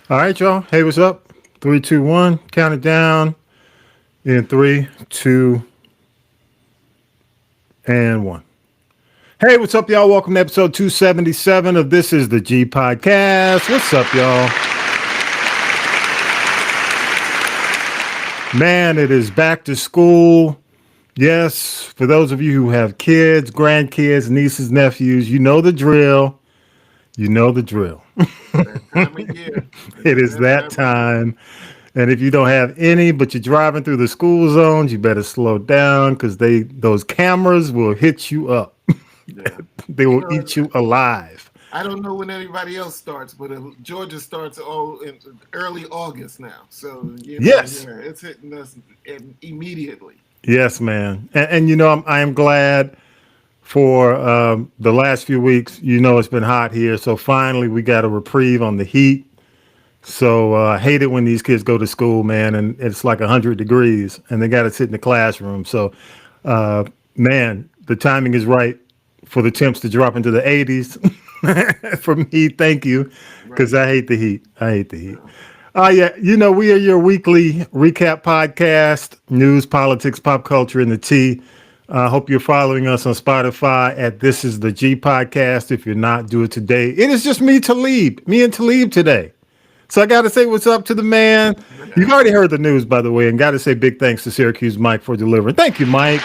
All right, y'all. Hey, what's up? Three, two, one. Count it down in three, two, and one. Hey, what's up, y'all? Welcome to episode 277 of This is the G Podcast. What's up, y'all? Man, it is back to school. Yes, for those of you who have kids, grandkids, nieces, nephews, you know the drill. You know the drill. That time of year. It It's is that that time of year. time. And if you don't have any, but you're driving through the school zones, you better slow down because those cameras will hit you up. Yeah. They You will know, eat you alive. I don't know when anybody else starts, but Georgia starts in early August now. So, Yes. yeah, it's hitting us immediately. Yes, man. And I am glad for the last few weeks. It's been hot here. So finally, we got a reprieve on the heat. So I hate it when these kids go to school, man, and it's like 100 degrees and they got to sit in the classroom. So, uh, man, the timing is right for the temps to drop into the 80s. For me, thank you, because Right. I hate the heat. I hate the heat. Yeah. Yeah, we are your weekly recap podcast, news, politics, pop culture, and the tea. I hope you're following us on Spotify at This Is the G Podcast. If you're not, do it today. It is just me and Talib today. So I got to say what's up to the man. You've Yeah. already heard the news, by the way, and got to say big thanks to Syracuse Mike for delivering. Thank you, Mike.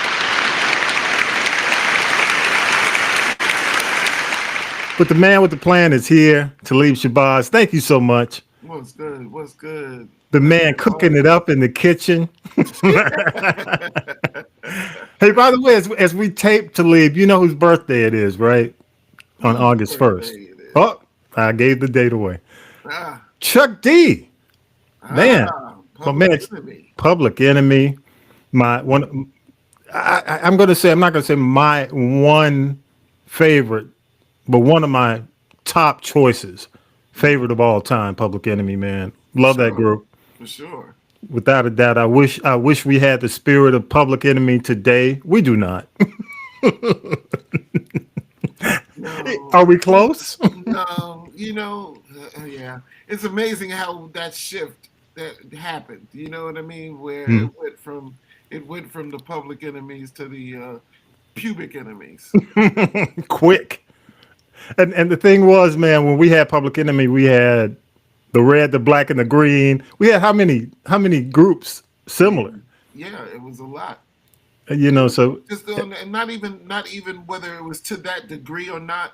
But the man with the plan is here, Talib Shabazz. Thank you so much. What's good? What's good? The Pleasure man as cooking it always. up in the kitchen. Hey, by the way, as we tape Talib, you know whose birthday it is, right? On Whose August 1st. birthday it is? Oh, I gave the date away. Ah, Chuck D. Man, my Public man, Enemy. Public Enemy. My one. I'm going to say, I'm not going to say my one favorite, but one of my top choices, favorite of all time, Public Enemy, man. For Love that sure. group. For sure. Without a doubt. I wish we had the spirit of Public Enemy today. We do not. No, Are we close? no, yeah. It's amazing how that shift that happened. You know what I mean? Where Hmm. it went from the public enemies to the pubic enemies. Quick. And the thing was, man, when we had Public Enemy, we had the red, the black, and the green. We had how many groups similar? Yeah, it was a lot. So Just on, and not even whether it was to that degree or not.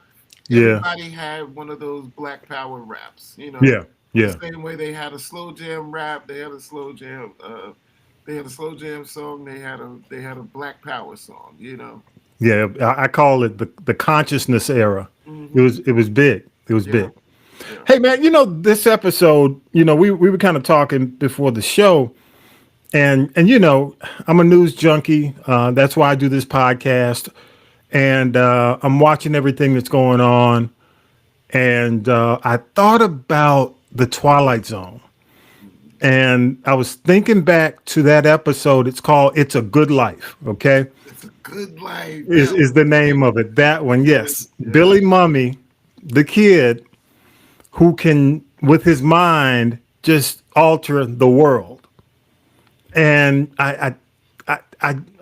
yeah, Everybody had one of those Black Power raps. yeah, The yeah, same way they had a slow jam rap, they had a slow jam. They had a slow jam song. They had a Black Power song. yeah. I call it the consciousness era. It Hmm. was it was big. It was Yeah, big. yeah. Hey man, this episode, we were kind of talking before the show, and I'm a news junkie. That's why I do this podcast, and I'm watching everything that's going on. And I thought about the Twilight Zone, Mhm. and I was thinking back to that episode. It's called "It's a Good Life." Okay, It's a good life. is That is was the name good. of it? That one, Good. yes. Yeah. Billy Mummy, the kid who can, with his mind, just alter the world. And I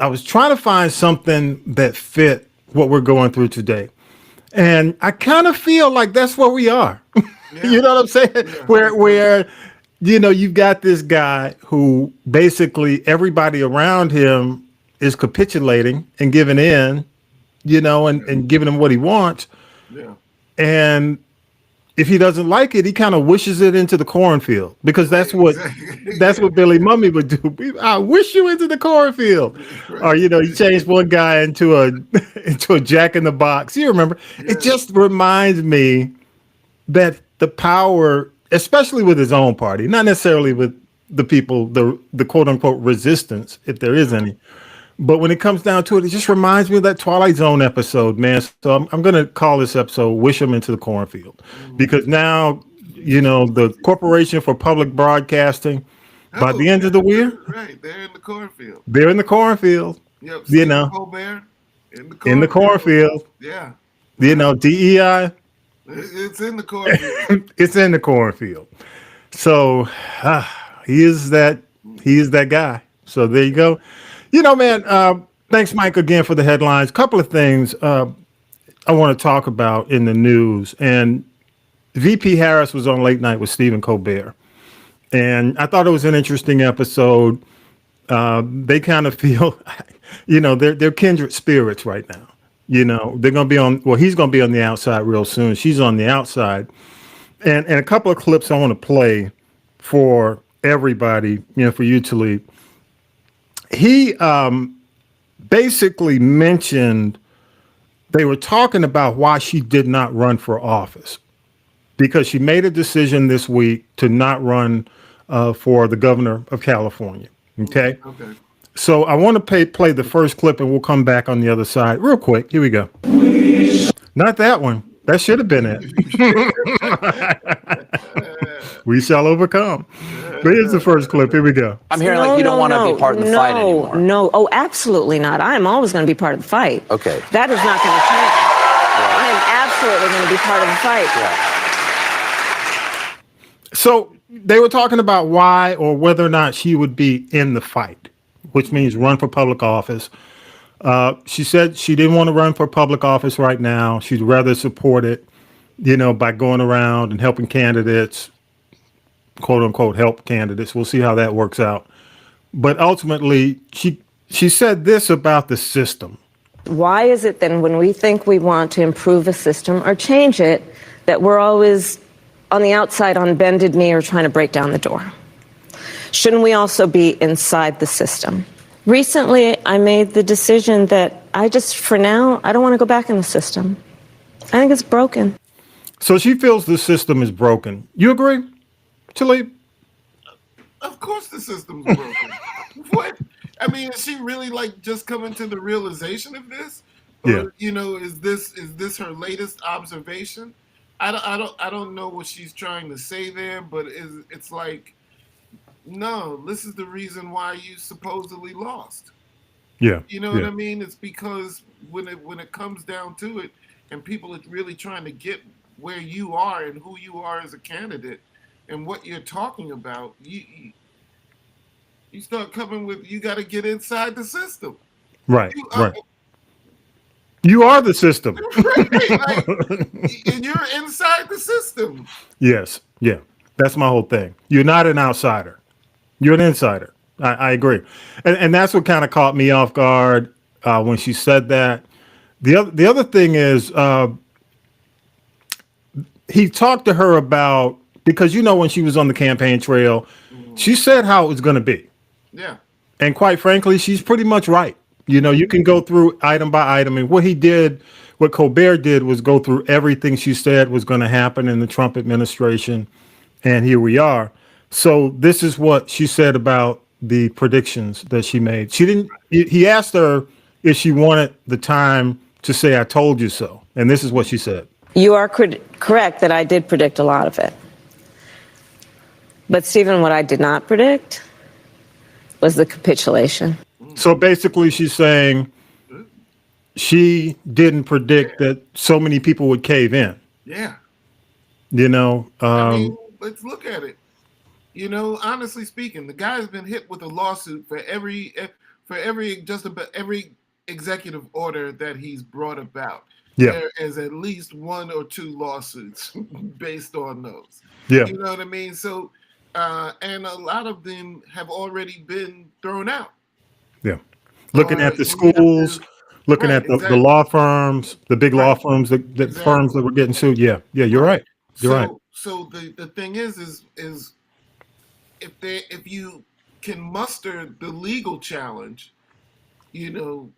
was trying to find something that fit what we're going through today. And I kind of feel like that's where we are. You Yeah. know what I'm saying? Yeah. Where you've got this guy who basically everybody around him is capitulating and giving in, and giving him what he wants. Yeah. And if he doesn't like it, he kind of wishes it into the cornfield because Right. Exactly. that's what Billy Mummy would do. I wish you into the cornfield, or Right. he changed one guy into a into a Jack in the Box. You remember? It Yeah. just reminds me that the power, especially with his own party, not necessarily with the people, the quote unquote resistance, if there is Yeah. any. But when it comes down to it, it just reminds me of that Twilight Zone episode, man. So I'm going to call this episode "Wish Them into the Cornfield," because Mhm. now the Corporation for Public Broadcasting. By Oh, the end of the year, right. They're in the cornfield. they're in the cornfield. Yep. You Stephen know, Colbert in the in the cornfield. cornfield. Yeah. DEI. It's in the cornfield. It's in the cornfield. So he is that guy. So there you go. Man. Thanks, Mike, again for the headlines. Couple of things I want to talk about in the news. And VP Harris was on Late Night with Stephen Colbert, and I thought it was an interesting episode. They kind of feel, they're kindred spirits right now. They're going to be on. Well, he's going to be on the outside real soon. She's on the outside, and a couple of clips I want to play for everybody. For you, Talib. He basically mentioned they were talking about why she did not run for office, because she made a decision this week to not run for the governor of California. Okay. Okay. So I want to play the first clip, and we'll come back on the other side real quick. Here we go. Not that one. That should have been it. We shall overcome. But here's the first clip. Here we go. I'm hearing like you don't want to be part of the fight anymore. No, oh, absolutely not. I'm always going to be part of the fight. Okay. That is not going to change. I am absolutely going to be part of the fight. Yeah. So they were talking about why or whether or not she would be in the fight, which means run for public office. She said she didn't want to run for public office right now. She'd rather support it, by going around and helping candidates, quote unquote, help candidates. We'll see how that works out. But ultimately, she said this about the system. Why is it then when we think we want to improve a system or change it that we're always on the outside on bended knee or trying to break down the door? Shouldn't we also be inside the system? Recently, I made the decision that for now, I don't want to go back in the system. I think it's broken. So she feels the system is broken. You agree, Talib? Of course the system's broken. What? I mean, is she really just coming to the realization of this? Or, Yeah. Is this her latest observation? I don't know what she's trying to say there, but it's like, no, this is the reason why you supposedly lost. Yeah. You know what I mean? It's because when it comes down to it, and people are really trying to get where you are and who you are as a candidate and what you're talking about, you start coming with, you got to get inside the system. Right. Right. You are the system. Right, and you're inside the system. Yes. Yeah. That's my whole thing. You're not an outsider. You're an insider. I agree. And that's what kind of caught me off guard when she said that. The other thing is he talked to her about, because when she was on the campaign trail, she said how it was going to be. Yeah. And quite frankly, she's pretty much right. You can go through item by item. And what Colbert did was go through everything she said was going to happen in the Trump administration. And here we are. So this is what she said about the predictions that she made. He asked her if she wanted the time to say, I told you so. And this is what she said. You are correct that I did predict a lot of it. But Stephen, what I did not predict was the capitulation. So basically she's saying she didn't predict that so many people would cave in. Yeah. I mean, let's look at it. Honestly speaking, the guy's been hit with a lawsuit for every just about every executive order that he's brought about. Yeah. There is at least one or two lawsuits based on those. Yeah. You know what I mean? So, and a lot of them have already been thrown out. Yeah. Looking at the schools, looking at the law firms, the big law firms, the firms that were getting sued. Yeah. Yeah. You're right. You're right. So the thing is if you can muster the legal challenge, you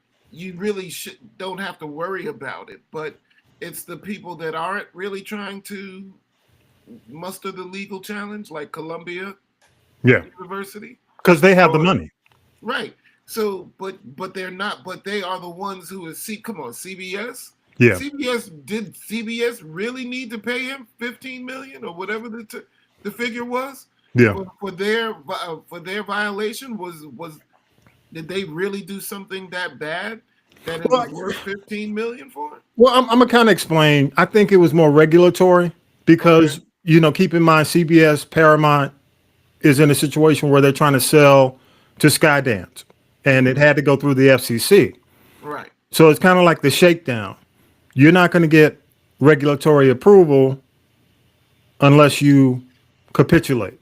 really don't have to worry about it. But it's the people that aren't really trying to muster the legal challenge, like Columbia University, because they have the money. Right. So, but they're not. But they are the ones who is come on, CBS. Yeah. Did CBS really need to pay him $15 million or whatever the figure was? Yeah. For their violation did they really do something that bad that it was worth $15 million for? Well, I'm gonna kind of explain. I think it was more regulatory because keep in mind CBS, Paramount is in a situation where they're trying to sell to Skydance, and it had to go through the FCC. Right. So it's kind of like the shakedown. You're not going to get regulatory approval unless you capitulate.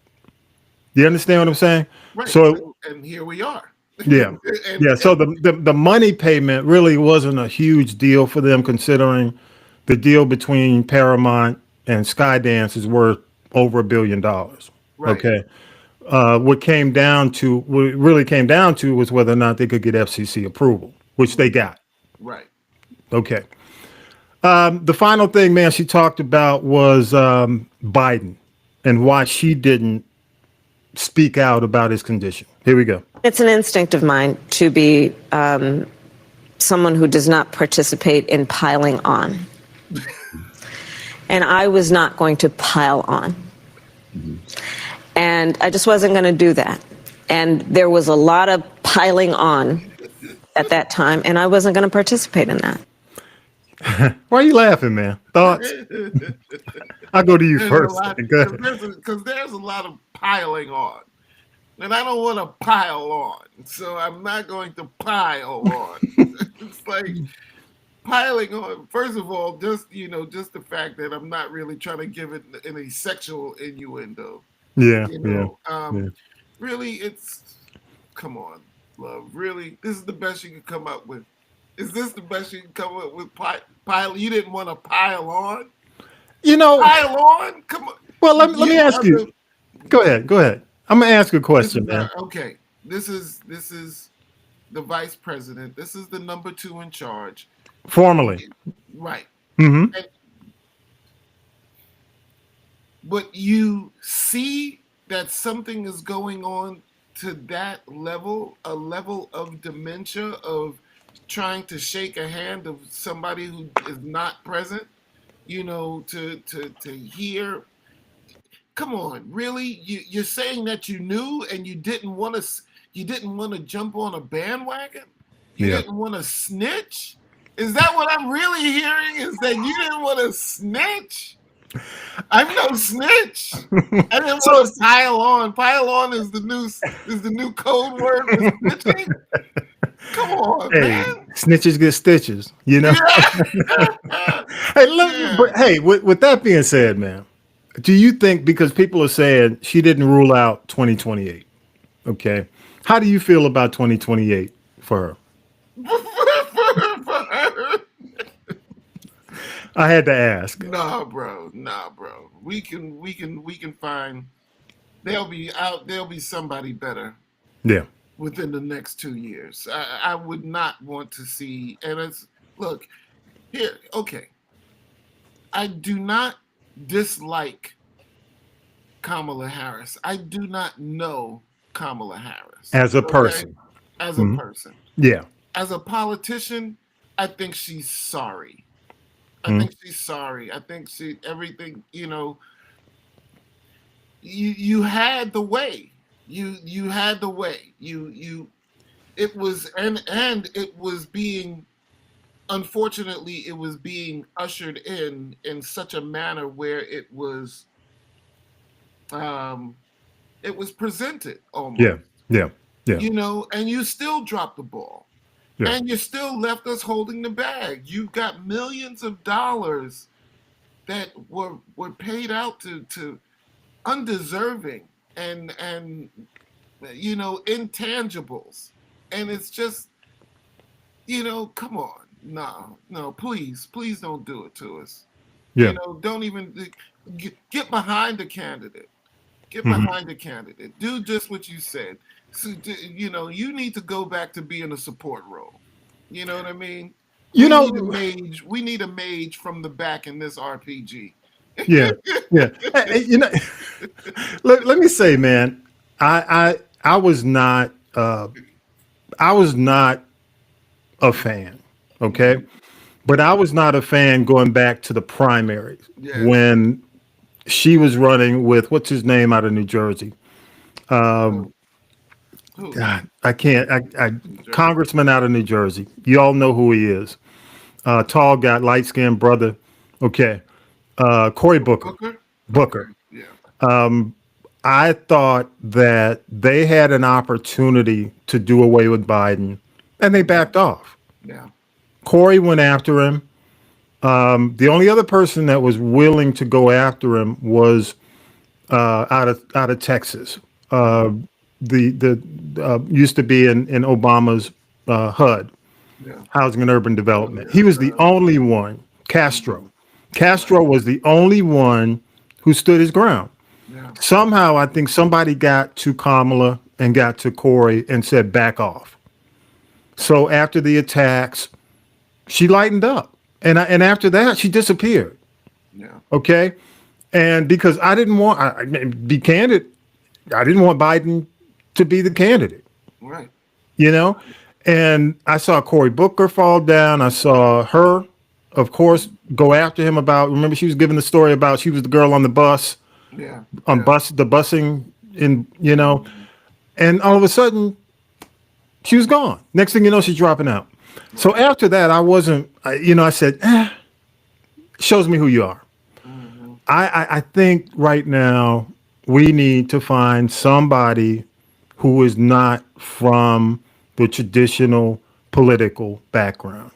You understand what I'm saying? Right. So, and here we are. yeah. Yeah. So the money payment really wasn't a huge deal for them, considering the deal between Paramount and Skydance is worth over $1 billion. Right. Okay. What it really came down to was whether or not they could get FCC approval, which they got. Right. Okay. The final thing, man, she talked about was Biden and why she didn't speak out about his condition. Here we go. It's an instinct of mine to be someone who does not participate in piling on. And I was not going to pile on. And I just wasn't going to do that. And there was a lot of piling on at that time, and I wasn't going to participate in that. Why are you laughing, man? Thoughts? I'll go to you first. Go ahead. Because there's a lot of piling on. And I don't want to pile on. So I'm not going to pile on. It's like piling on. First of all, just the fact that I'm not really trying to give it any sexual innuendo. Yeah. Really, come on, love. Really, this is the best you can come up with. Is this the best you can come up with? Pile? You didn't want to pile on? Pile on? Come on. Well, let me ask you. Go ahead. I'm gonna ask you a question, man. Okay, this is the vice president. This is the number 2 in charge. Formally. Right. Mm-hmm. But you see that something is going on to that level, a level of dementia, of trying to shake a hand of somebody who is not present, to hear. Come on, really? You're saying that you knew and you didn't want to jump on a bandwagon? You didn't want to snitch? Is that what I'm really hearing? Is that you didn't want to snitch? I'm no snitch. I didn't want to pile on. Pile on is the new code word for snitching. Come on, man. Snitches get stitches, Yeah. Hey, with that being said, man, do you think, because people are saying she didn't rule out 2028, okay? How do you feel about 2028 for her? I had to ask. Nah, bro. We can find. There'll be somebody better. Yeah. Within the next 2 years, I would not want to see. And look here. Okay, I do not dislike Kamala Harris. I do not know Kamala Harris as a person. As a person. Yeah. As a politician, I think she's sorry. I think she's sorry. I think everything, you had the way. You had the way. It was and it was being, unfortunately, it was being ushered in such a manner where it was presented almost. Yeah. And you still dropped the ball. Yeah. And you still left us holding the bag. You've got millions of dollars that were paid out to undeserving and intangibles. And it's just, come on. No, please don't do it to us. Yeah. Don't even get behind the candidate. Get behind the candidate. Do just what you said. So, you need to go back to being a support role. You know what I mean? We need a mage from the back in this RPG. Yeah. Let me say, man, I was not a fan. Okay. But I was not a fan going back to the primaries when she was running with, what's his name out of New Jersey? God, I can't. Congressman out of New Jersey. You all know who he is. Tall guy, light skinned brother. Okay. Cory Booker. Booker. Yeah. I thought that they had an opportunity to do away with Biden, and they backed off. Yeah. Corey went after him. The only other person that was willing to go after him was out of Texas. The used to be in Obama's HUD, Yeah. Housing and Urban Development. He was the only one. Castro was the only one who stood his ground. Yeah. Somehow, I think somebody got to Kamala and got to Corey and said, back off. So after the attacks, she lightened up. And after that, she disappeared. Yeah. Okay. And because I didn't want, I be candid, I didn't want Biden to be the candidate, Right. you know? And I saw Cory Booker fall down. I saw her, of course, go after him about, remember she was giving the story about she was the girl on the bus. Yeah. On the busing in, you know, and all of a sudden she was gone. Next thing you know, she's dropping out. So after that, I wasn't, I said, shows me who you are. I think right now we need to find somebody who is not from the traditional political background.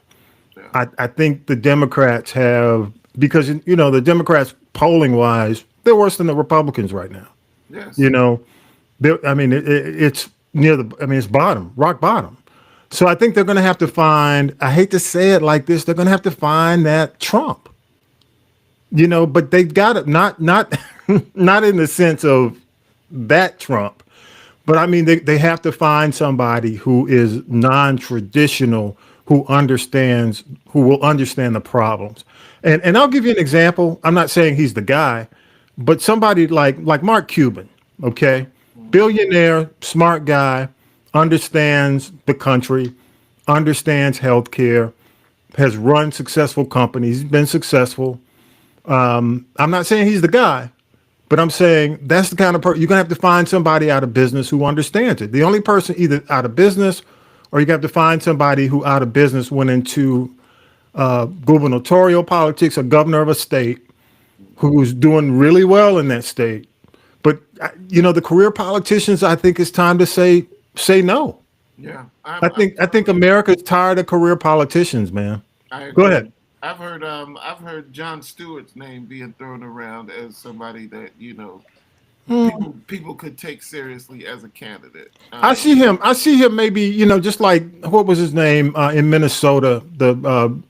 I think the Democrats have, because, the Democrats polling wise, they're worse than the Republicans right now. Yes. It's near it's bottom, rock bottom. So I think they're going to have to find, I hate to say it like this, they're going to have to find that Trump, but they've got it, not not in the sense of that Trump, but I mean, they have to find somebody who is non-traditional, who will understand the problems. And I'll give you an example. I'm not saying he's the guy, but somebody like Mark Cuban, okay? Billionaire, smart guy, understands the country, understands healthcare, has run successful companies, he's been successful. I'm not saying he's the guy, but I'm saying that's the kind of person, you're gonna have to find somebody out of business who understands it. The only person either out of business or you have to find somebody who out of business went into gubernatorial politics, a governor of a state who's doing really well in that state. But the career politicians, I think it's time to say no. Yeah. I think America's tired of career politicians, man. I agree. Go ahead. I've heard Jon Stewart's name being thrown around as somebody that people could take seriously as a candidate. I see him maybe, just like, what was his name in Minnesota, the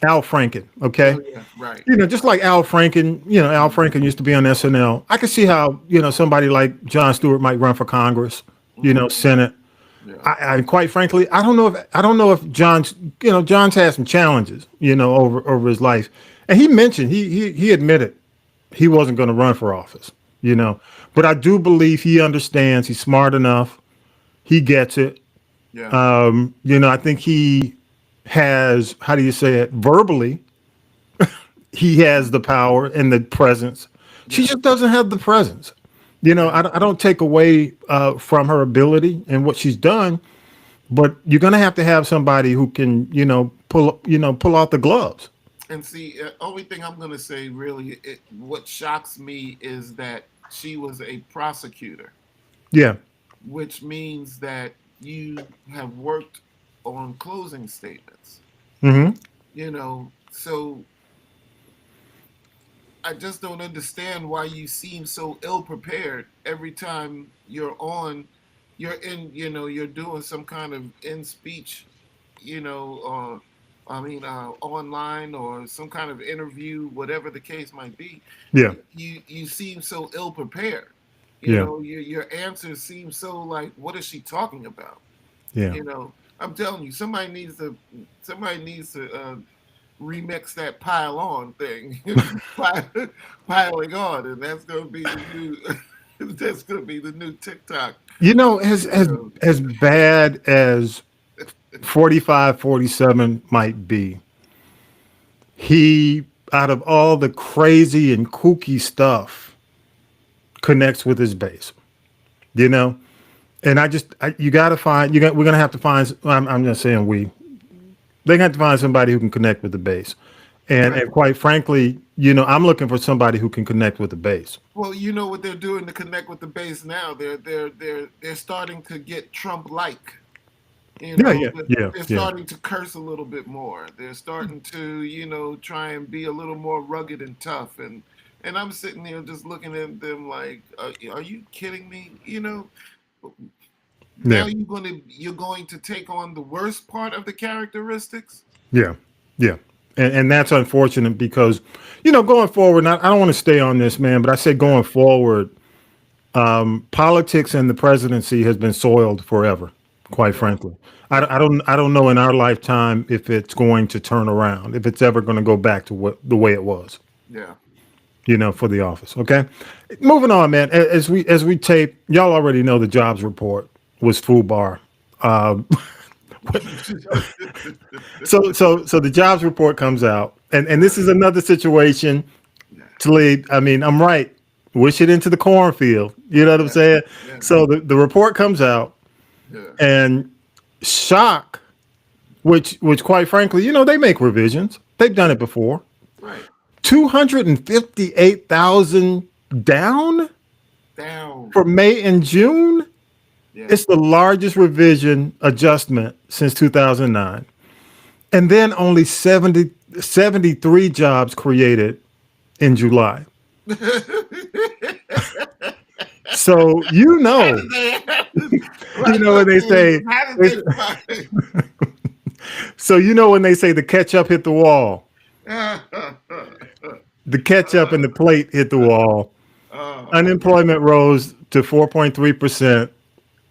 Al Franken, okay? Oh, yeah, right. Just like Al Franken, Al Franken used to be on SNL. I could see how, somebody like Jon Stewart might run for Congress, Senate. Yeah. I quite frankly, I don't know if John's had some challenges, over his life. And he mentioned, he admitted he wasn't going to run for office, but I do believe he understands, he's smart enough, he gets it. Yeah. I think he has, how do you say it, verbally, he has the power and the presence. She just doesn't have the presence. I don't take away from her ability and what she's done, but you're going to have somebody who can, pull off the gloves. And see, only thing I'm going to say really, what shocks me is that she was a prosecutor. Yeah. Which means that you have worked on closing statements. Mm-hmm. So I just don't understand why you seem so ill prepared every time you're doing some kind of in speech, online or some kind of interview, whatever the case might be. Yeah. You seem so ill prepared. Your answers seem so like, what is she talking about? Yeah. I'm telling you, somebody needs to remix that pile on thing, piling on, and that's gonna be the new TikTok. As bad as 45, 47 might be, he, out of all the crazy and kooky stuff, connects with his base, and we're going to have to find, I'm just saying they're going to have to find somebody who can connect with the base. And quite frankly, I'm looking for somebody who can connect with the base. Well, you know what they're doing to connect with the base now. They're starting to get Trump-like. They're starting to curse a little bit more. They're starting to, try and be a little more rugged and tough. And I'm sitting there just looking at them like, are you kidding me? Now you're going to take on the worst part of the characteristics. Yeah. And that's unfortunate because, going forward, and I don't want to stay on this, man, but I say going forward, politics and the presidency has been soiled forever, quite frankly. I don't know in our lifetime if it's going to turn around, if it's ever going to go back to the way it was. Yeah. For the office. Okay. Moving on, man. As we tape, y'all already know the jobs report was FUBAR. So the jobs report comes out, and this is another situation. Talib, I mean, I'm right. Wish it into the cornfield. You know what I'm saying? Yeah. So the report comes out, and shock, which quite frankly, they make revisions. They've done it before. Right. 258,000 down for May and June. Yeah. It's the largest revision adjustment since 2009. And then only 73 jobs created in July. So, when they say, when they say the ketchup hit the wall, the ketchup and the plate hit the wall. Unemployment rose to 4.3%.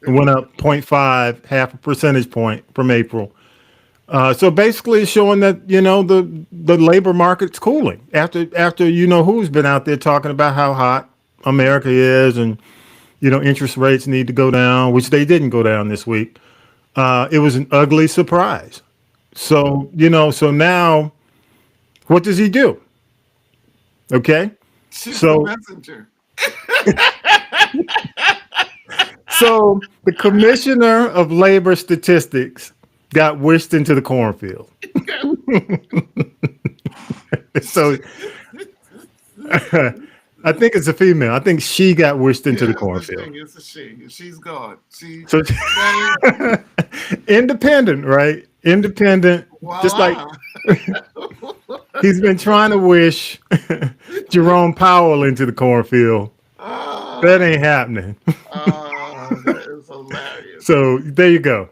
It went up 0.5, half a percentage point from April. So basically it's showing that, the labor market's cooling after, who's been out there talking about how hot America is and, interest rates need to go down, which they didn't go down this week. It was an ugly surprise. So, so now what does he do? Okay. So messenger. So the commissioner of labor statistics got wished into the cornfield. So I think it's a female. I think she got wished into the cornfield. It's a she. She's gone. Independent, right? Independent. Voila. Just like he's been trying to wish Jerome Powell into the cornfield. That ain't happening. That is hilarious. So there you go.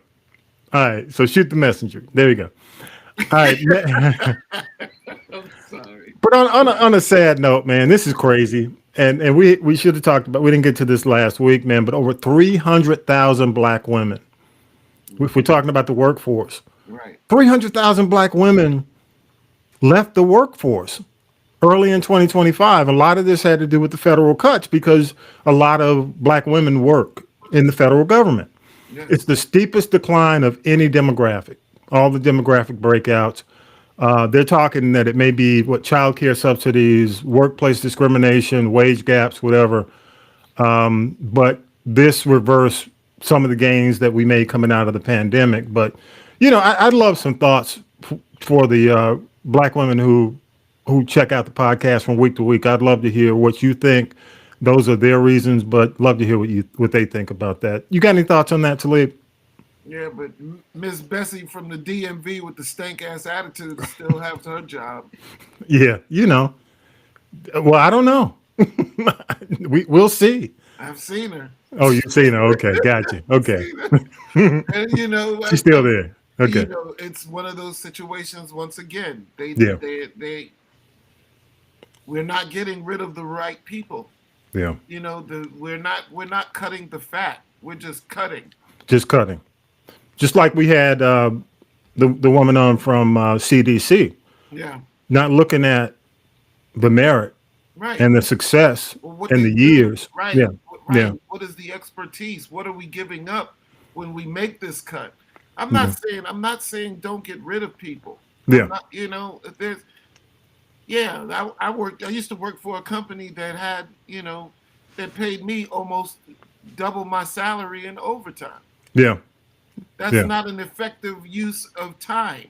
All right. So shoot the messenger. There you go. All right. I'm sorry. But on a sad note, man, this is crazy. And we should have talked about, we didn't get to this last week, man, but over 300,000 black women. If we're talking about the workforce, right? 300,000 black women left the workforce early in 2025. A lot of this had to do with the federal cuts because a lot of black women work in the federal government. Yes. It's the steepest decline of any demographic, all the demographic breakouts. They're talking that it may be child care subsidies, workplace discrimination, wage gaps, whatever. But this reversed some of the gains that we made coming out of the pandemic. But, I'd love some thoughts for the black women who check out the podcast from week to week. I'd love to hear what you think. Those are their reasons, but love to hear what they think about that. You got any thoughts on that, Talib? Yeah, but Miss Bessie from the DMV with the stank ass attitude still has her job. Yeah, Well, I don't know. We'll see. I've seen her. Oh, you've seen her. Okay, gotcha. Okay. And she's still there. Okay. It's one of those situations. Once again, we're not getting rid of the right people. Yeah. We're not cutting the fat. We're just cutting. Just cutting. Just like we had the woman on from CDC. Yeah. Not looking at the merit, right, and the success and the years. Right. Yeah. Right. Yeah. What is the expertise? What are we giving up when we make this cut? I'm not saying don't get rid of people. Yeah. I used to work for a company that had, that paid me almost double my salary in overtime. Yeah. That's not an effective use of time.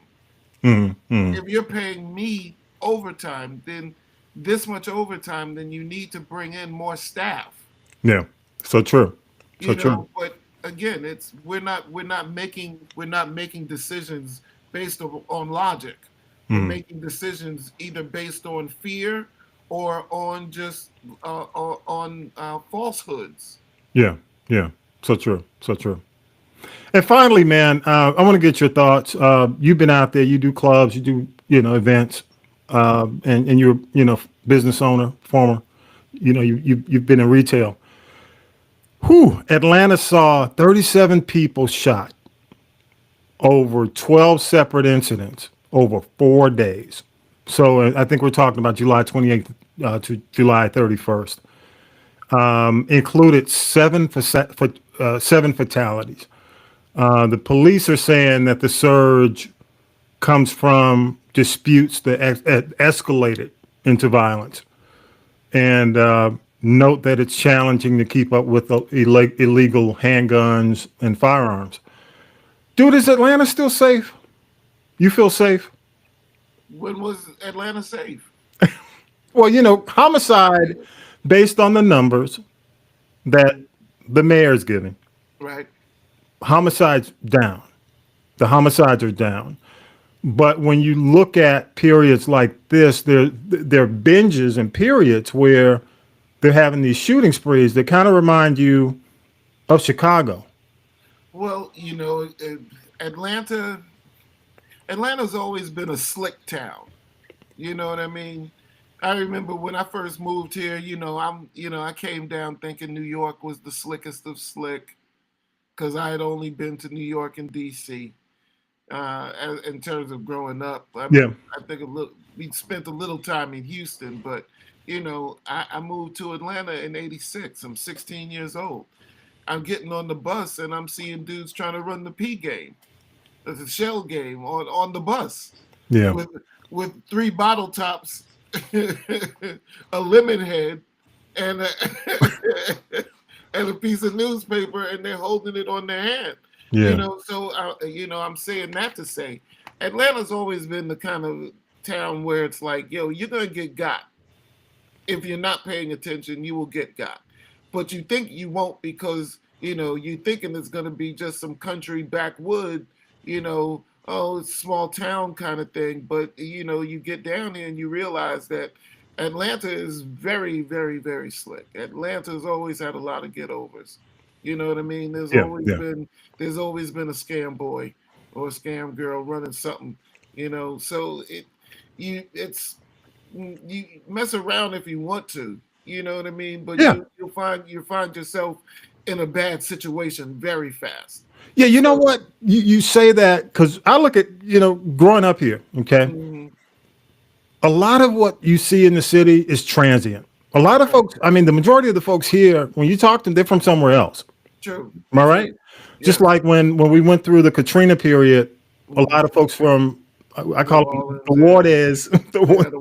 If you're paying me overtime, then this much overtime, then you need to bring in more staff. Yeah. So true. So You true. know, but again, it's we're not making decisions based on logic. We're Mm. making decisions either based on fear or on just on falsehoods. Yeah. Yeah. So true. So true. And finally, man, I want to get your thoughts. You've been out there. You do clubs. You do events, and you're business owner, former. You've been in retail. Whew, Atlanta saw 37 people shot over 12 separate incidents over 4 days. So I think we're talking about July 28th to July 31st. Included seven fatalities. The police are saying that the surge comes from disputes that escalated into violence. And note that it's challenging to keep up with the illegal handguns and firearms. Dude, is Atlanta still safe? You feel safe? When was Atlanta safe? Well, homicide based on the numbers that the mayor's giving. Right. Homicides down. The homicides are down. But when you look at periods like this, there are binges and periods where they're having these shooting sprees that kind of remind you of Chicago. Well, Atlanta's always been a slick town. You know what I mean? I remember when I first moved here, I came down thinking New York was the slickest of slick because I had only been to New York and DC in terms of growing up. I Yeah. mean, I think we spent a little time in Houston, but I moved to Atlanta in '86. I'm 16 years old. I'm getting on the bus and I'm seeing dudes trying to run the P game, the shell game on the bus Yeah. with three bottle tops, a lemon head, and and a piece of newspaper, and they're holding it on their hand. Yeah. So I'm saying that to say, Atlanta's always been the kind of town where it's like, yo, you're gonna get got. If you're not paying attention, you will get got. But you think you won't because you thinking it's gonna be just some country backwood, oh, it's small town kind of thing. But you get down here and you realize that Atlanta is very, very, very slick. Atlanta's always had a lot of get-overs. You know what I mean? There's Yeah. always Yeah. been a scam boy or a scam girl running something. So you mess around if you want to. You know what I mean? But Yeah. you'll find yourself in a bad situation very fast. Yeah. You know what? You say that because I look at, growing up here, okay? Mhm. A lot of what you see in the city is transient. A lot of folks, I mean, the majority of the folks here, when you talk to them, they're from somewhere else. True. Am I right? Just Yeah. like when we went through the Katrina period, a lot of folks from, I call them Orleans, the Wardes, the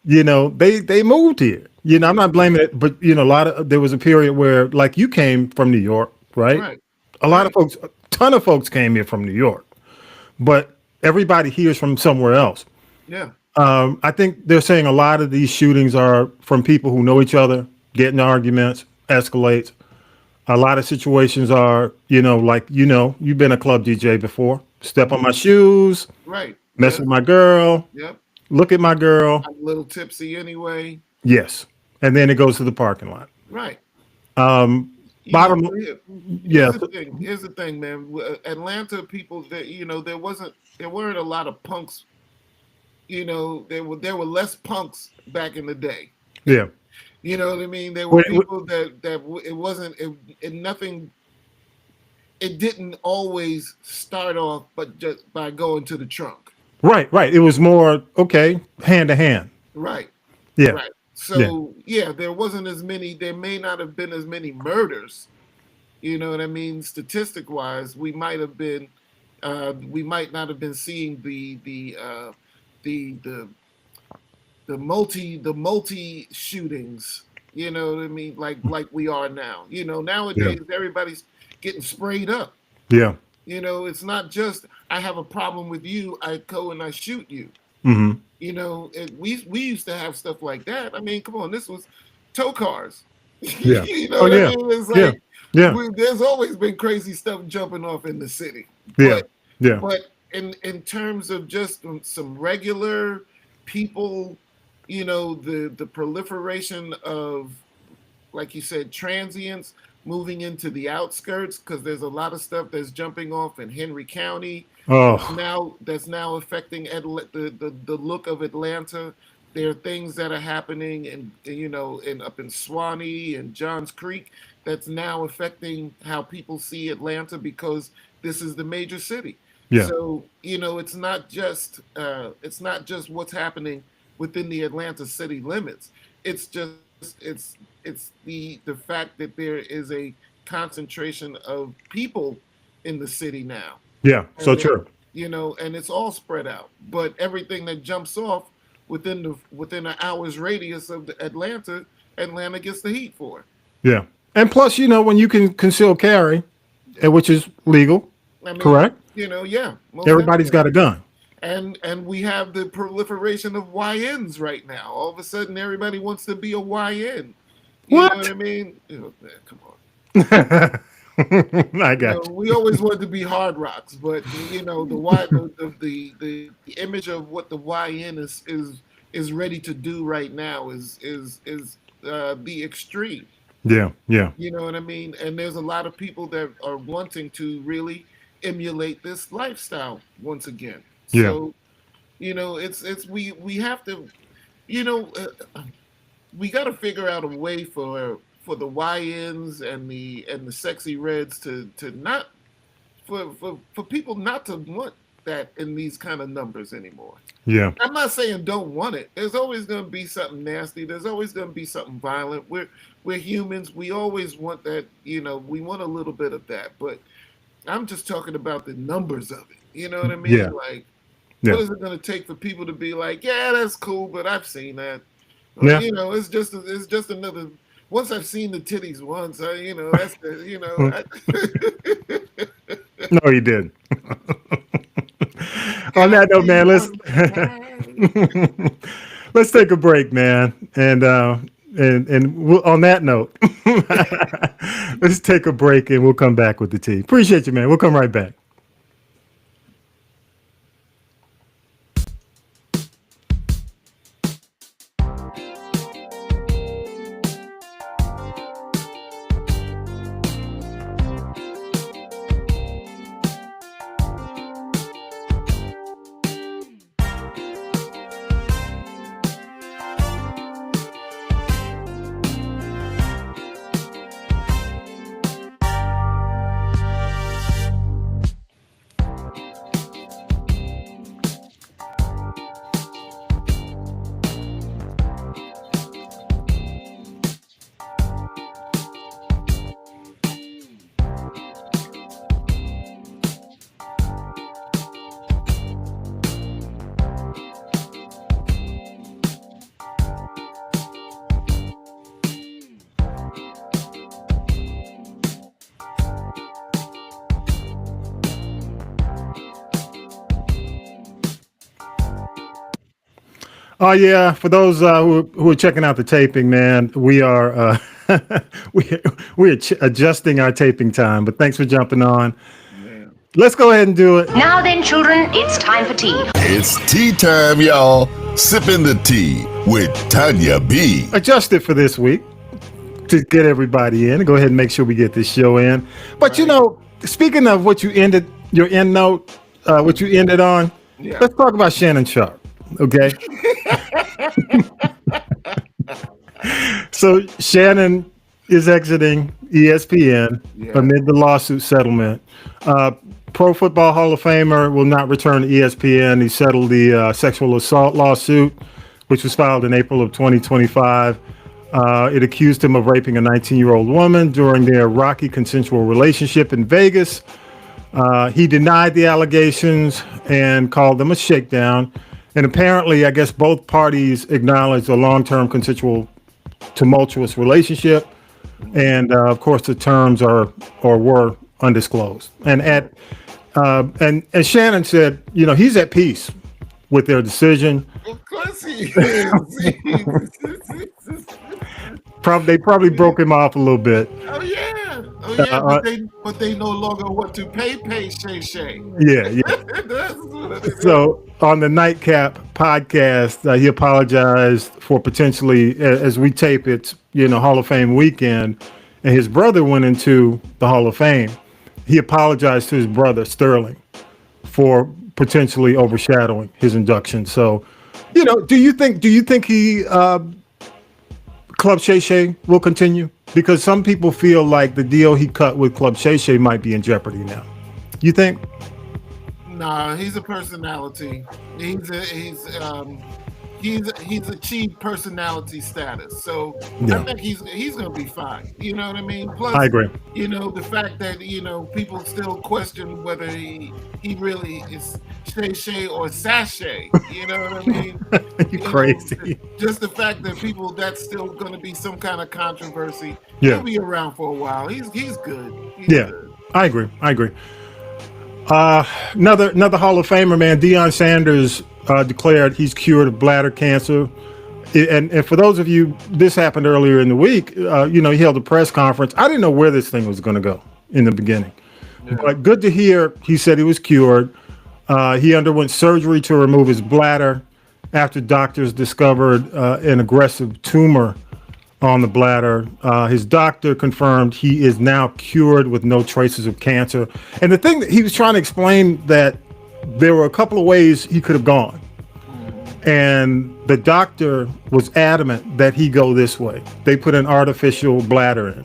Wardes, they moved here. I'm not blaming it, but there was a period where, like, you came from New York, right? Right. A lot of folks, a ton of folks came here from New York, but everybody here is from somewhere else. Yeah. I think they're saying a lot of these shootings are from people who know each other, get in arguments, escalates. A lot of situations are, like, you've been a club DJ before. Step on my shoes, Right. mess with my girl, Yep. look at my girl. I'm a little tipsy anyway. Yes. And then it goes to the parking lot. Right. Bottom, yeah. Here's the thing, man. Atlanta people, that there weren't a lot of punks. There were less punks back in the day. Yeah. You know what I mean? There were people that it wasn't nothing. It didn't always start off, but just by going to the trunk. Right. It was more, okay, hand to hand. Right. Yeah. Right. So there wasn't as many. There may not have been as many murders. You know what I mean? Statistic wise, we might not have been seeing the multi shootings. You know what I mean? Like we are now. Nowadays everybody's getting sprayed up. Yeah. It's not just I have a problem with you, I go and I shoot you. Mm-hmm. You know, we used to have stuff like that. I mean, come on, this was tow cars. Yeah. You know Oh, what yeah. I mean? It's Yeah. like Yeah. there's always been crazy stuff jumping off in the city. Yeah. Yeah. But in terms of just some regular people, you know, the proliferation of, like you said, transients moving into the outskirts, because there's a lot of stuff that's jumping off in Henry County. Oh, That's now affecting the look of Atlanta. There are things that are happening in up in Swanee and Johns Creek that's now affecting how people see Atlanta, because this is the major city. yeah. So, you know, it's not just what's happening within the Atlanta city limits. It's just it's the fact that there is a concentration of people in the city now. Yeah. So And true. you know, and it's all spread out. But everything that jumps off within an hour's radius of Atlanta gets the heat for. Yeah. And plus, you know, when you can conceal carry, which is legal, I mean, correct? You know, yeah. most Everybody's got a gun. And we have the proliferation of YNs right now. All of a sudden, everybody wants to be a YN. You What? know what I mean? You know, man, come on. I You got know, you. we always wanted to be hard rocks, but you know, the image of what the YN is ready to do right now is the extreme. Yeah. Yeah. You know what I mean? And there's a lot of people that are wanting to really emulate this lifestyle once again. Yeah. So, you know, we have to, you know, we got to figure out a way for the YNs and the sexy reds to not for people not to want that in these kind of numbers anymore. Yeah. I'm not saying don't want it. There's always going to be something nasty. There's always going to be something violent. We're humans. We always want that. You know, we want a little bit of that. But I'm just talking about the numbers of it. You know what I mean? Yeah. Like, Yeah. what is it going to take for people to be like, yeah, that's cool, but I've seen that. Or, Yeah. you know, it's just another. Once I've seen the titties once, you know, that's the, you know. No, he didn't. On that note, man, let's take a break, man, and on that note, let's take a break and we'll come back with the tea. Appreciate you, man. We'll come right back. Oh yeah, for those who are checking out the taping, man, we are we're adjusting our taping time. But thanks for jumping on. Man. Let's go ahead and do it. Now then, children, it's time for tea. It's tea time, y'all. Sipping the tea with Tanya B. Adjust it for this week to get everybody in. Go ahead and make sure we get this show in. But you know, speaking of what you ended your end note, what you ended on, Yeah. let's talk about Shannon Sharp. Okay. So Shannon is exiting ESPN amid the lawsuit settlement. Pro Football Hall of Famer will not return to ESPN. He settled the sexual assault lawsuit, which was filed in April of 2025. It accused him of raping a 19-year-old woman during their rocky consensual relationship in Vegas. He denied the allegations and called them a shakedown. And apparently, I guess both parties acknowledged a long-term consensual tumultuous relationship. And of course, the terms were undisclosed. And Shannon said, you know, he's at peace with their decision. Of course he is. They probably broke him off a little bit. Oh yeah. But they no longer want to pay Shay Shay. Yeah. That's what it is. So on the Nightcap podcast, he apologized for potentially, as we tape it, Hall of Fame weekend, and his brother went into the Hall of Fame. He apologized to his brother Sterling for potentially overshadowing his induction. So, do you think he Club Shay Shay will continue? Because some people feel like the deal he cut with Club Shay Shay might be in jeopardy now. You think? Nah, he's a personality. He's achieved personality status, so Yeah. I think he's gonna be fine. You know what I mean? Plus, I agree. The fact that people still question whether he really is Shay Shay or Sashay. You know what I mean? You crazy. Just the fact that that's still gonna be some kind of controversy. Yeah. He'll be around for a while. He's good. He's Yeah, good. I agree. Another Hall of Famer, man, Deion Sanders declared he's cured of bladder cancer. And for those of you, this happened earlier in the week. He held a press conference. I didn't know where this thing was going to go in the beginning, but good to hear. He said he was cured. He underwent surgery to remove his bladder after doctors discovered an aggressive tumor on the bladder. His doctor confirmed he is now cured with no traces of cancer. And the thing that he was trying to explain, that there were a couple of ways he could have gone. And the doctor was adamant that he go this way. They put an artificial bladder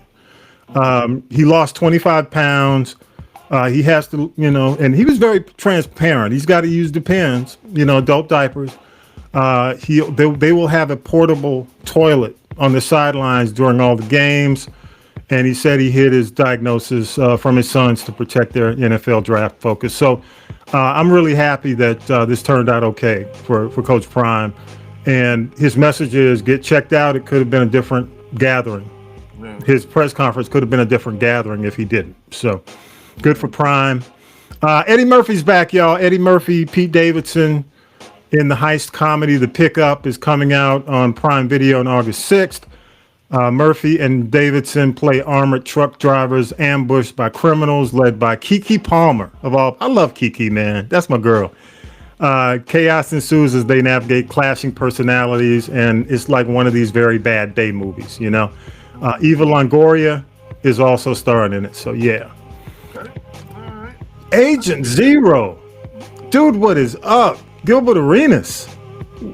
in. He lost 25 pounds. He has to, and he was very transparent. He's got to use Depends, adult diapers. They will have a portable toilet on the sidelines during all the games. And he said he hid his diagnosis from his sons to protect their NFL draft focus. So I'm really happy that this turned out okay for Coach Prime. And his message is, get checked out. It could have been a different gathering. Yeah. His press conference could have been a different gathering if he didn't. So good for Prime. Eddie Murphy's back, y'all. Eddie Murphy, Pete Davidson in the heist comedy The Pickup is coming out on Prime Video on August 6th. Murphy and Davidson play armored truck drivers ambushed by criminals led by Keke Palmer I love Keke, man. That's my girl. Chaos ensues as they navigate clashing personalities, and it's like one of these very bad day movies, Eva Longoria is also starring in it, so yeah. Okay. All right. Agent Zero. Dude, what is up? Gilbert Arenas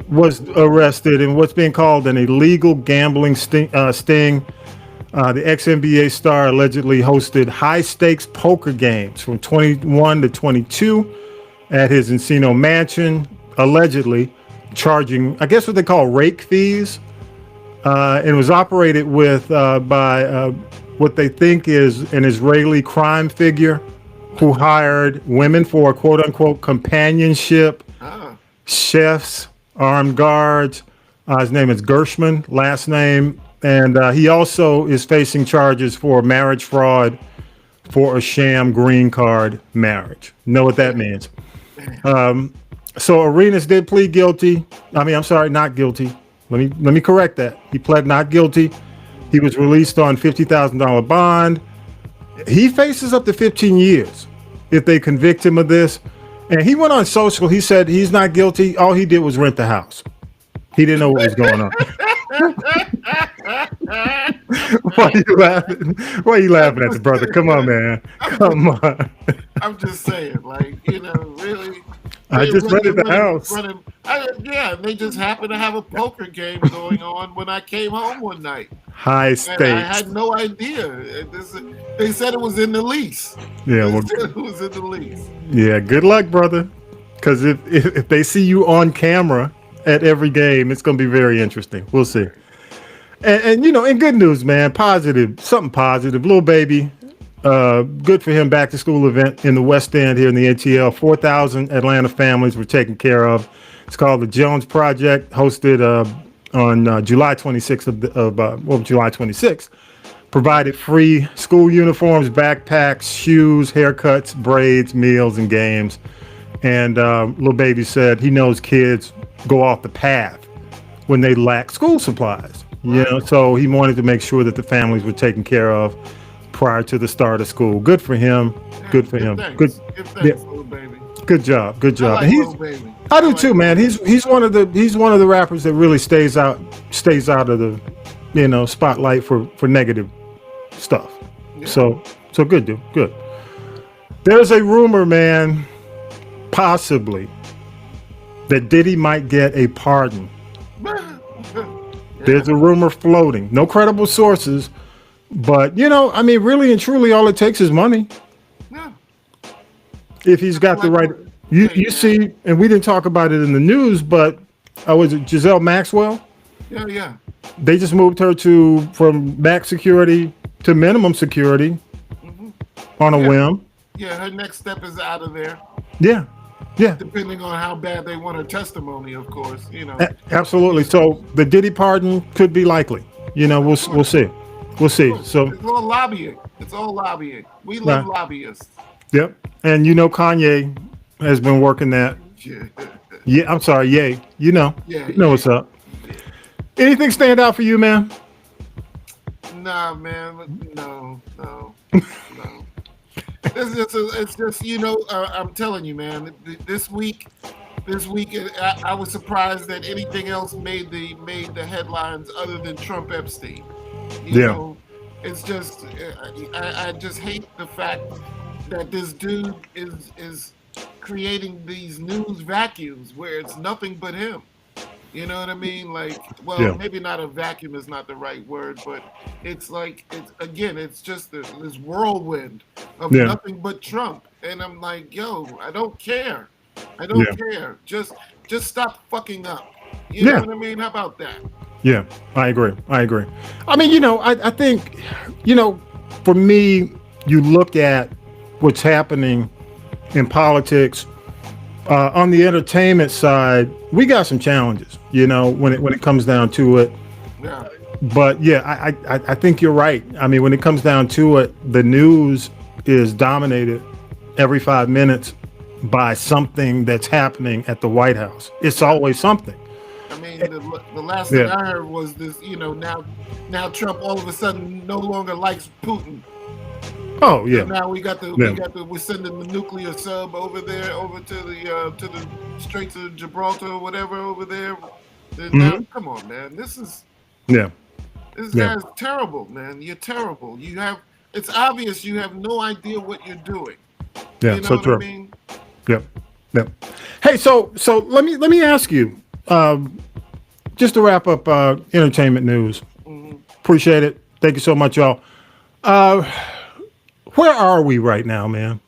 was arrested in what's being called an illegal gambling sting. The ex-NBA star allegedly hosted high-stakes poker games from 21 to 22 at his Encino mansion, allegedly charging, I guess, what they call rake fees. And was operated with by what they think is an Israeli crime figure who hired women for quote-unquote companionship, chefs, armed guards. His name is Gershman, last name. And he also is facing charges for marriage fraud for a sham green card marriage. Know what that means. So Arenas did plead guilty. Not guilty. Let me correct that. He pled not guilty. He was released on $50,000 bond. He faces up to 15 years if they convict him of this. And he went on social. He said he's not guilty. All he did was rent the house. He didn't know what was going on. Why are you laughing at the brother? Come on, man. Come on. I'm just saying, really. I just rented the house. They just happened to have a poker game going on when I came home one night. High stakes. And I had no idea. They said it was in the lease. Yeah, They said it was in the lease. Yeah, good luck, brother. Because if they see you on camera at every game, it's going to be very interesting. We'll see. And in good news, man, something positive. Lil Baby, good for him. Back to school event in the West End here in the ATL. 4,000 Atlanta families were taken care of. It's called the Jones Project, hosted on July 26th July 26th. Provided free school uniforms, backpacks, shoes, haircuts, braids, meals, and games. And Lil Baby said he knows kids go off the path when they lack school supplies. You know, so he wanted to make sure that the families were taken care of prior to the start of school. Good for him. Good for him. Thanks. Good. Give thanks, Lil Baby. Good job. Good I job. like And Lil Baby. I do like too, man. He's one of the rappers that really stays out of the, you know, spotlight for negative stuff. Yeah. So good, dude. Good. There's a rumor, man, possibly that Diddy might get a pardon. There's a rumor floating. No credible sources, but you know, I mean, really and truly, all it takes is money. Yeah. If he's got the right, you see, and we didn't talk about it in the news, but was it Giselle Maxwell? Yeah. They just moved her from max security to minimum security on a whim. Yeah, her next step is out of there, Yeah. depending on how bad they want her testimony, of course. You know. Absolutely. So the Diddy pardon could be likely. You know, we'll see. We'll see. So It's all lobbying. It's all lobbying. We love lobbyists. yep. And you know, Kanye has been working that. Yeah. Yeah, I'm sorry. Yay. You know. Yeah, You know what's up. Anything stand out for you, man? Nah, man. No. It's just you know. I'm telling you, man. This week, I was surprised that anything else made the headlines other than Trump Epstein. You know, it's just I just hate the fact that this dude is creating these news vacuums where it's nothing but him. You know what I mean? Like, well, maybe not a vacuum is not the right word, but it's like it's just this whirlwind of nothing but Trump, and I'm like, yo, I don't care. I don't care. Just stop fucking up. You know what I mean? How about that? Yeah, I agree. I mean, you know, I think, you know, for me, you look at what's happening in politics. On the entertainment side, we got some challenges, you know, when it comes down to it. Yeah. But yeah, I think you're right. I mean, when it comes down to it, the news is dominated every 5 minutes by something that's happening at the White House. It's always something. I mean, the last thing I heard was this. You know, now Trump all of a sudden no longer likes Putin. Oh yeah. And now we're sending the nuclear sub over there, over to the Straits of Gibraltar or whatever over there. Now, come on, man. This guy's terrible, man. You're terrible. It's obvious you have no idea what you're doing. Yeah, you know so what true. I mean? Yep. Hey, so let me ask you, just to wrap up entertainment news. Appreciate it. Thank you so much, y'all. Where are we right now, man?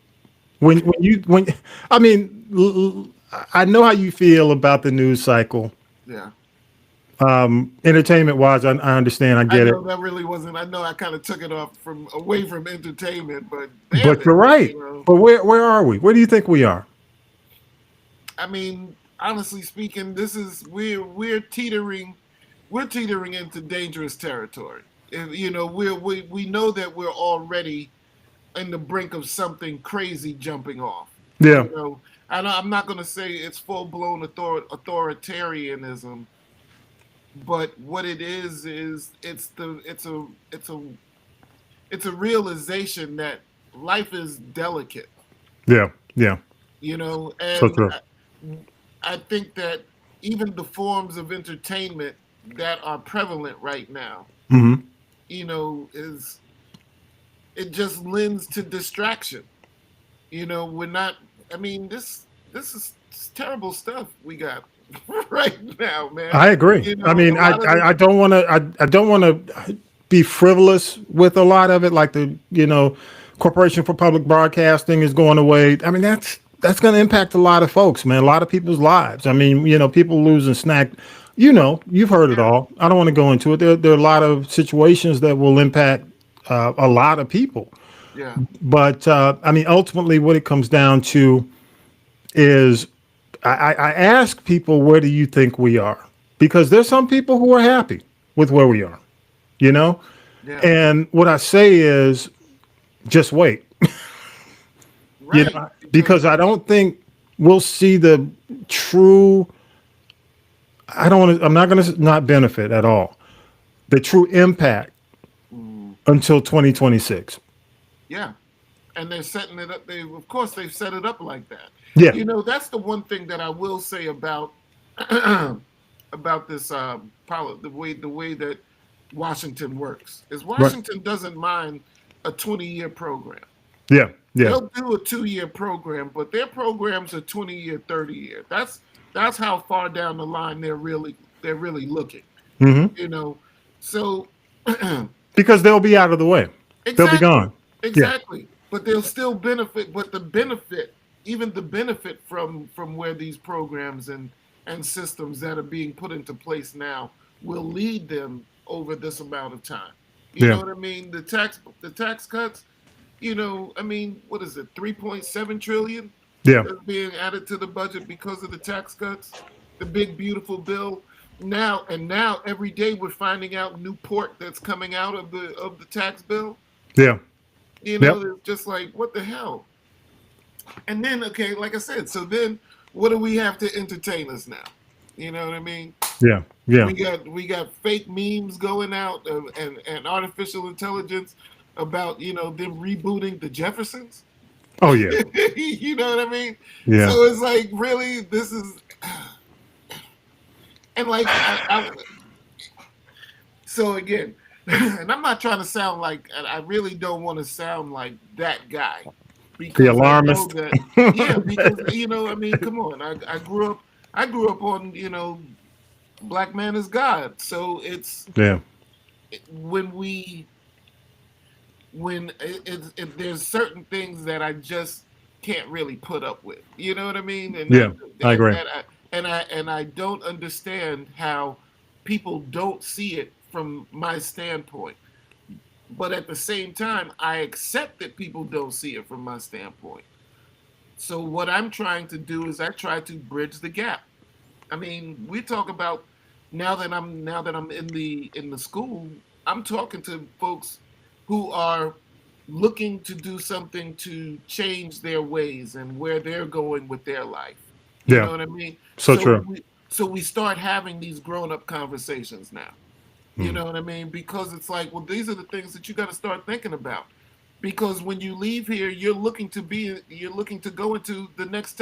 I mean, I know how you feel about the news cycle. Yeah. Entertainment wise, I understand. I get it. That really wasn't. I know I kind of took it away from entertainment, but you're right. You know. But where are we? Where do you think we are? I mean, honestly speaking, we're teetering into dangerous territory. You know, we know that we're already in the brink of something crazy jumping off. Yeah. You know, I'm not going to say it's full blown authoritarianism, but what it is it's a realization that life is delicate. Yeah. You know, and So true. I think that even the forms of entertainment that are prevalent right now, you know, it just lends to distraction. You know, this is terrible stuff we got right now, man. I agree. You know, I mean, I don't want to be frivolous with a lot of it, like the Corporation for Public Broadcasting is going away. I mean, that's going to impact a lot of folks, man. A lot of people's lives. I mean, people losing snack. You've heard it all. I don't want to go into it. There are a lot of situations that will impact a lot of people. Yeah. But I mean, ultimately, what it comes down to is I ask people, where do you think we are? Because there's some people who are happy with where we are, Yeah. And what I say is just wait, Right. because I don't think we'll see the true. I don't want to. I'm not going to not benefit at all. The true impact until 2026. Yeah. And they're setting it up. Of course, they've set it up like that. Yeah. You know, that's the one thing that I will say about about this the way that Washington works is Washington doesn't mind a 20-year program. Yeah. Yeah. They'll do a 2-year program, but their programs are 20-year, 30-year. That's how far down the line they're really looking. Mm-hmm. You know, so Because they'll be out of the way. They'll be gone. Exactly. Yeah. But they'll still benefit. But the benefit, even the benefit from where these programs and systems that are being put into place now will lead them over this amount of time. You know what I mean? The tax cuts, you know, I mean, what is it? 3.7 trillion Yeah. that's being added to the budget because of the tax cuts, the big beautiful bill. Now every day we're finding out new pork that's coming out of the tax bill. Yeah. You know, it's just like, what the hell? And then, okay, like I said, so then what do we have to entertain us now? You know what I mean? Yeah. Yeah. We got fake memes going out and artificial intelligence about, you know, them rebooting the Jeffersons. Oh yeah. You know what I mean? Yeah. So it's like, really, this is, and like, so again, and I'm not trying to sound like, I really don't want to sound like that guy. The alarmist. Yeah, because, you know, I mean, come on. I grew up on, you know, black man is God. So it's when there's certain things that I just can't really put up with. You know what I mean? And I agree. And I don't understand how people don't see it from my standpoint. But at the same time, I accept that people don't see it from my standpoint. So what I'm trying to do is I try to bridge the gap. I mean, we talk about now that I'm in the school, I'm talking to folks who are looking to do something to change their ways and where they're going with their life. You know what I mean? So true. So we start having these grown-up conversations now. You know what I mean? Because it's like, well, these are the things that you got to start thinking about. Because when you leave here, you're looking to go into the next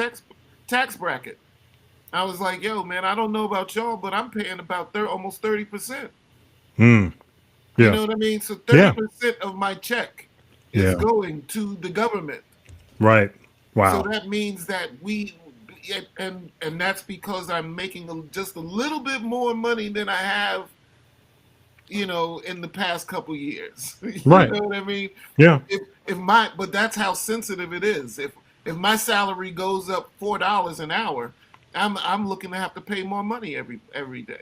tax bracket. I was like, yo, man, I don't know about y'all, but I'm paying about almost 30%. You know what I mean? So 30% of my check is going to the government. Right. Wow. So that means that and that's because I'm making just a little bit more money than I have, you know, in the past couple years. You know what I mean? Yeah. But that's how sensitive it is. If my salary goes up $4 an hour, I'm looking to have to pay more money every day,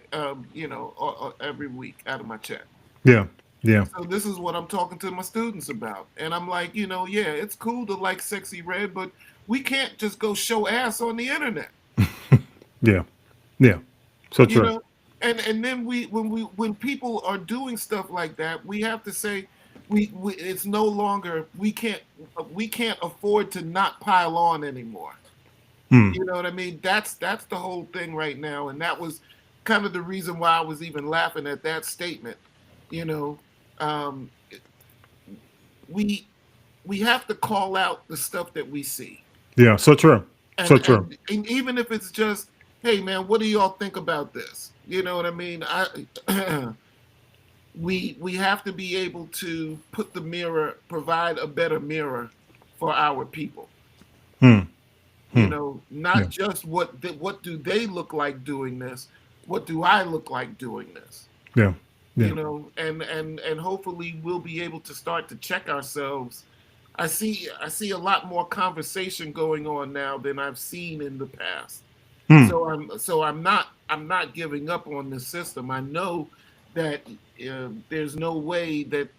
you know, or every week out of my check. Yeah. Yeah. So this is what I'm talking to my students about. And I'm like, you know, yeah, it's cool to like Sexy Red, but we can't just go show ass on the internet. Yeah. Yeah. So true. You know? And then when people are doing stuff like that, we have to say it's no longer we can't afford to not pile on anymore. You know what I mean? That's the whole thing right now, and that was kind of the reason why I was even laughing at that statement. You know, we have to call out the stuff that we see. Yeah, so true. So true. And even if it's just, hey man, what do y'all think about this? You know what I mean? We have to be able to provide a better mirror for our people. You know, not just what do they look like doing this? What do I look like doing this? Yeah. You know, and hopefully we'll be able to start to check ourselves. I see a lot more conversation going on now than I've seen in the past. So I'm not giving up on this system. I know that there's no way that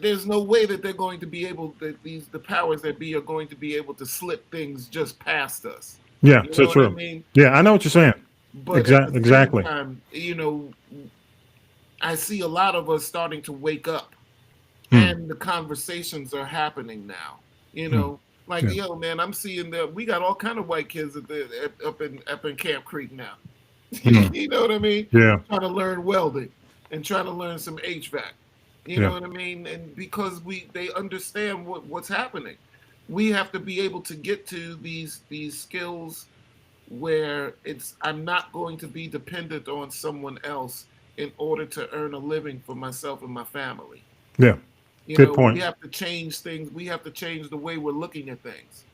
they're going to be able that the powers that be are going to be able to slip things just past us. Yeah, you know so true. I mean? Yeah, I know what you're saying. But exactly. Time, you know, I see a lot of us starting to wake up, and the conversations are happening now. You know, Like, Yeah. yo, man, I'm seeing that we got all kind of white kids up in Camp Creek now. You know what I mean? Yeah. Trying to learn welding and trying to learn some HVAC. You Yeah. know what I mean? And because they understand what's happening, we have to be able to get to these skills where I'm not going to be dependent on someone else in order to earn a living for myself and my family. Yeah. You Good know, point. we have to change things. We have to change the way we're looking at things.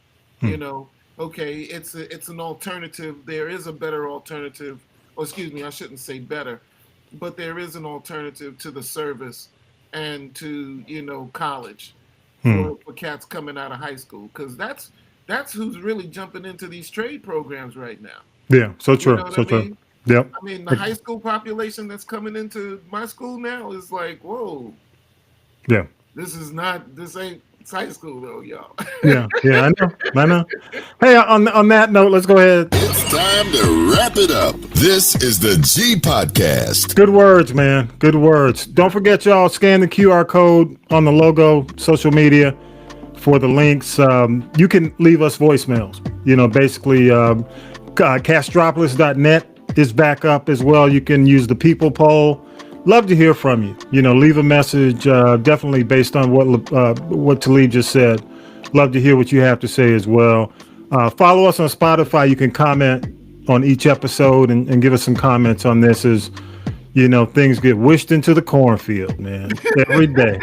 Hmm. You know, okay, it's an alternative. There is a better alternative. Or excuse me, I shouldn't say better, but there is an alternative to the service and to, you know, college for cats coming out of high school, because that's who's really jumping into these trade programs right now. Yeah. So true. know what So I true. mean? Yep. I mean, the high school population that's coming into my school now is like, whoa, Yeah. this ain't high school though, y'all. Yeah. Yeah. I know. Hey, on that note, let's go ahead. It's time to wrap it up. This is the G Podcast. Good words, man. Good words. Don't forget, y'all, scan the QR code on the logo, social media for the links. You can leave us voicemails. You know, basically, Castropolis.net is back up as well. You can use the people poll. Love to hear from you. You know, leave a message, definitely based on what Talib just said. Love to hear what you have to say as well. Follow us on Spotify. You can comment on each episode and give us some comments on this as, you know, things get wished into the cornfield, man. Every day.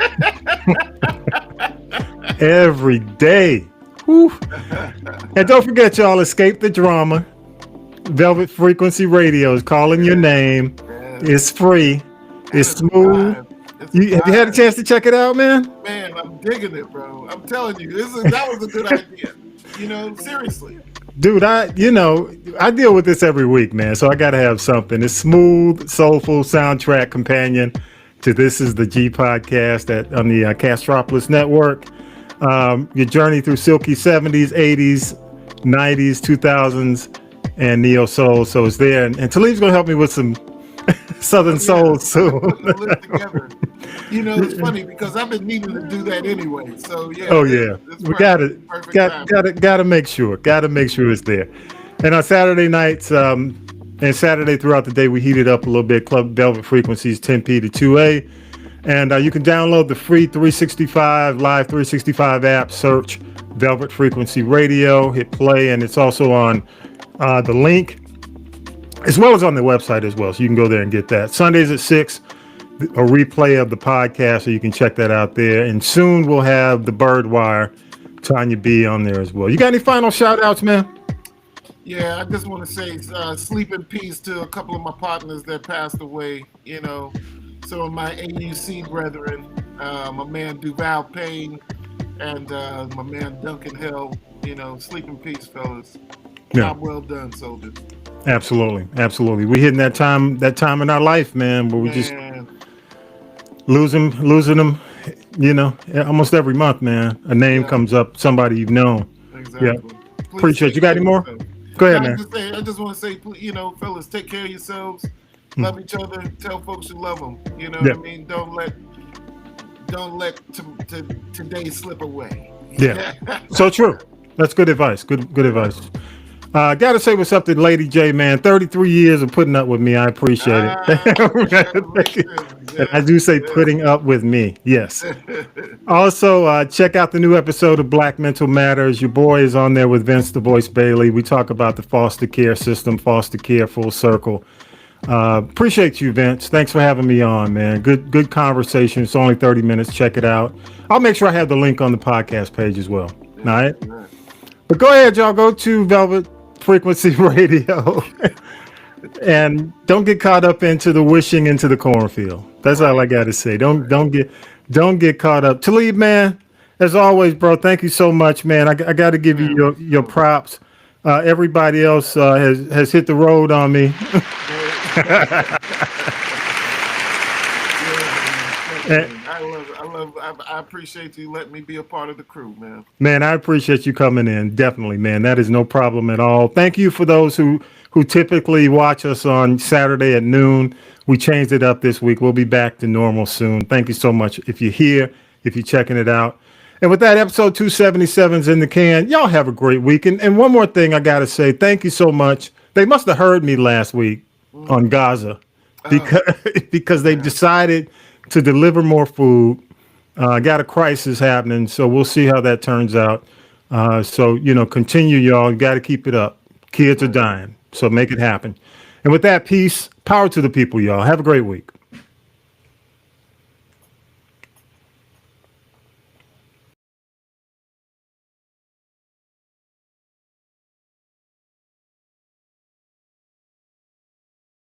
Every day. Whew. And don't forget, y'all, escape the drama. Velvet Frequency Radio is calling your name. It's free. It's smooth. Have you had a chance to check it out, man? Man, I'm digging it, bro. I'm telling you, that was a good idea. You know, seriously. Dude, I deal with this every week, man. So I got to have something. It's smooth, soulful soundtrack companion to This Is the G Podcast on the Castropolis Network. Your journey through silky 70s, 80s, 90s, 2000s, and neo soul. So it's there. And Talib's going to help me with some Southern soul soon. Live together. You know, it's funny because I've been needing to do that anyway. So yeah. Oh yeah, we got to make sure. Got to make sure it's there. And on Saturday nights and Saturday throughout the day, we heat it up a little bit. Club Velvet Frequencies 10p to 2a, and you can download the free 365 Live 365 app. Search Velvet Frequency Radio, hit play, and it's also on the link as well as on the website as well. So you can go there and get that. Sundays at 6. A replay of the podcast, so you can check that out there. And soon we'll have the Birdwire, Tanya B on there as well. You got any final shout outs, man? Yeah, I just want to say sleep in peace to a couple of my partners that passed away. You know, some of my AUC brethren, my man Duval Payne and my man Duncan Hill. You know, sleep in peace, fellas. Yeah. Job well done, soldiers. Absolutely. We hitting that time in our life, man, where we just losing them, you know, almost every month, man. A name comes up, somebody you've known. Exactly. Yeah. Please Appreciate you. Got any more? Go ahead, man. I just want to say, you know, fellas, take care of yourselves. Love each other. Tell folks you love them. You know what I mean? Don't let today slip away. Yeah. So true. That's good advice. Good advice. Gotta say what's up to Lady J, man. 33 years of putting up with me. I appreciate it. And I do say putting up with me. Yes. Also, check out the new episode of Black Mental Matters. Your boy is on there with Vince the Voice Bailey. We talk about the foster care system, foster care full circle. Appreciate you, Vince. Thanks for having me on, man. Good conversation. It's only 30 minutes. Check it out. I'll make sure I have the link on the podcast page as well. All right. But go ahead, y'all. Go to Velvet Frequency Radio and don't get caught up into the wishing into the cornfield. That's all I got to say. Don't get caught up. Talib, man, as always, bro, thank you so much, man. I got to give you your props. Everybody else has hit the road on me. I appreciate you letting me be a part of the crew, man. Man, I appreciate you coming in. Definitely, man. That is no problem at all. Thank you for those who typically watch us on Saturday at noon. We changed it up this week. We'll be back to normal soon. Thank you so much. If you're here, if you're checking it out. And with that, episode 277's in the can. Y'all have a great week. And one more thing I got to say, thank you so much. They must have heard me last week on Gaza because they've decided to deliver more food. Got a crisis happening, so we'll see how that turns out. So, continue, y'all. You got to keep it up. Kids are dying, so make it happen. And with that, peace, power to the people, y'all. Have a great week.